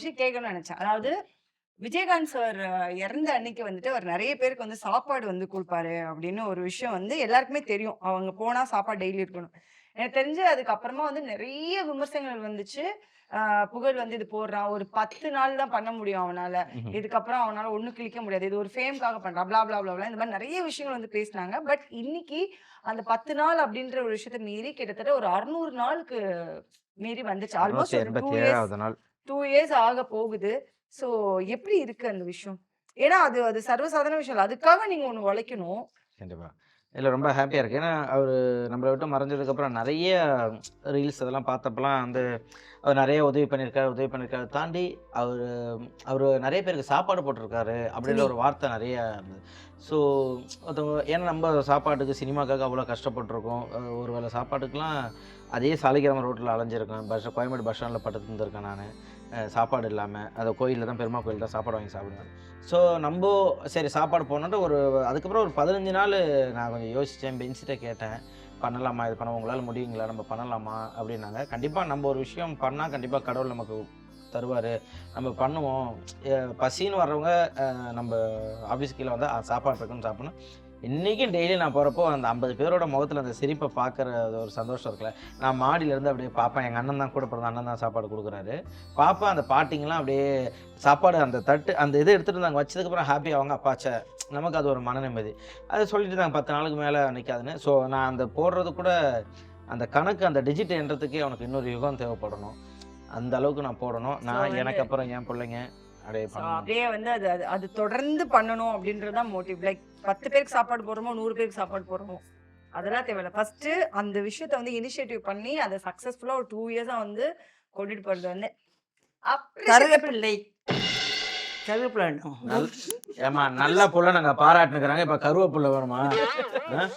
விஷயம் கேட்கணும்னு நினைச்சேன். அதாவது விஜயகாந்த் சார் இறந்த அன்னைக்கு வந்துட்டு அவர் நெறைய பேருக்கு வந்து சாப்பாடு வந்து குடுப்பாரு அப்படின்னு ஒரு விஷயம் வந்து எல்லாருக்குமே தெரியும். அவங்க போனா சாப்பாடு டெய்லி இருக்கணும். எனக்கு தெரிஞ்சு அதுக்கப்புறமா வந்து நெறைய விமர்சனங்கள் வந்துச்சு. அ புகழ் வந்து இது போடுறான். ஒரு 10 நாள் தான் பண்ண முடியும் அவனால. ம்ஹ்ம். இதுக்கப்புறம் அவனால ஒண்ணும் கிழிக்க முடியாது. இது ஒரு ஃபேம்க்காக பண்றான். ப்ளா ப்ளா ப்ளா ப்ளா இந்த மாரி நெறைய விஷயங்கள் வந்து பேசினாங்க. பட் இன்னைக்கு அந்த 10 நாள் அப்படின்ற ஒரு விஷயத்த மீறி கிட்டத்தட்ட ஒரு 600 நாளுக்கு மீறி வந்துச்சு. ஆல்மோஸ்ட் ஒரு 2 இயர்ஸ் 687வது நாள். 2 இயர்ஸ் ஆக போகுது. ஸோ எப்படி இருக்கு அந்த விஷயம்? ஏன்னா அது அது சர்வசாதாரண விஷயம் இல்ல. அதுக்காக நீங்க ஒண்ணு உழைக்கணும். கண்டிப்பா. இல்ல ரொம்ப ஹேப்பியா இருக்கு. ஏன்னா, அவரு நம்மள விட்டு மறைஞ்சதுக்கப்புறம் நெறைய ரீல்ஸ் அதெல்லாம் பார்த்தப்பலாம் வந்து, அவர் நெறைய உதவி பண்ணியிருக்காரு, உதவி பண்ணியிருக்காரு தாண்டி, அவரு அவரு நெறைய பேருக்கு சாப்பாடு போட்டுருக்காரு, அப்படின்ற துணி. ஒரு வார்த்தை நெறைய இருந்தது. ஸோ, ஒருத்தவங்க ஏன்னா நம்ம சாப்பாட்டுக்கு, சினிமாக்காக அவ்வளோ கஷ்டப்பட்டுருக்கோம். ஒரு வேள சாப்பாட்டுக்குலாம் அதே சாலிகிராமம் ரோட்ல அலைஞ்சிருக்கேன். கோயம்பேடு பஸ் ஸ்டாண்ட்ல படுத்து இருந்திருக்கேன் நானு. சாப்பாடு இல்லாம. அந்த கோயில்ல தான் பெருமாள் கோயில்ல தான் சாப்பாடு வாங்கி சாப்பிடுவேன். ஸோ, நம்போ சரி சாப்பாடு போடணுன்ட்டு அதுக்கப்புறம் ஒரு 15 நாளு நான் கொஞ்சம் யோசிச்சேன். பென்ஸ்ட்ட கேட்டேன். பண்ணலாமா? இது பண்ண உங்களால முடியுங்களா? நம்ம பண்ணலாமா? அப்டின்னாங்க. கண்டிப்பா நம்ம ஒரு விஷயம் பண்ணா கண்டிப்பா கடவுள் நமக்கு தருவாரு. நம்ம பண்ணுவோம். பசின்னு வர்றவங்க நம்ப ஆஃபீஸ் கீழ வந்தா சாப்பாடு இருக்குன்னு சாப்பிடணும். இன்னைக்கும் டெய்லி நான் போறப்போ அந்த 50 பேரோட முகத்துல அந்த சிரிப்ப பார்க்குற ஒரு சந்தோஷம் இருக்குல்ல. நான் மாடியிலருந்து அப்படியே பார்ப்பேன். எங்க அண்ணன் தான் கூட பிறந்த அண்ணன் தான் சாப்பாடு குடுக்குறாரு. பார்ப்பேன் அந்த பாட்டிங்கலாம் அப்படியே சாப்பாடு அந்த தட்டு அந்த இத எடுத்துட்டு வந்து அங்க வச்சதுக்கப்புறம் ஹாப்பி ஆவாங்க. அப்பா ச்சே! நமக்கு அது ஒரு மன நிம்மதி. அத சொல்லிட்டு இருந்தாங்க 10 நாளுக்கு மேல நிக்காதுன்னு. ஸோ நான் அந்த போடுறது கூட அந்த கணக்கு அந்த டிஜிட் எண்றதுக்கே அவனுக்கு இன்னொரு யுகம் தேவைப்படணும். அந்த அளவுக்கு நான் போடணும். ஸோ நான் வந்து எனக்கு அப்புறம் என் புள்ளைங்க அப்படியே ஸோ பண்ணணும். அப்படியே வந்து அது அது அது தொடர்ந்து பண்ணணும் அப்படின்றது தான் மோட்டிவ். லைக் 10 பேருக்கு சாப்பாடு போடுறோமோ, 100 பேருக்கு சாப்பாடு போடுறோமோ, அதெல்லாம் தேவையில்ல. ஃபர்ஸ்ட்டு அந்த விஷயத்த வந்து இனிஷியேட்டிவ் பண்ணி அத சக்சஸ்ஃபுல்லா ஒரு 2 இயர்ஸா வந்து கொண்டுட்டு போறது வந்து அப்ரிஷியேட்டபிள். கருவேப்பிள்ளை. கருவேப்பிலை வேணும். நல் ஏம்மா நல்ல புள்ள நாங்க பாராட்டுனுக்குறாங்க. இப்ப கருவேப்பில வேணுமா? அ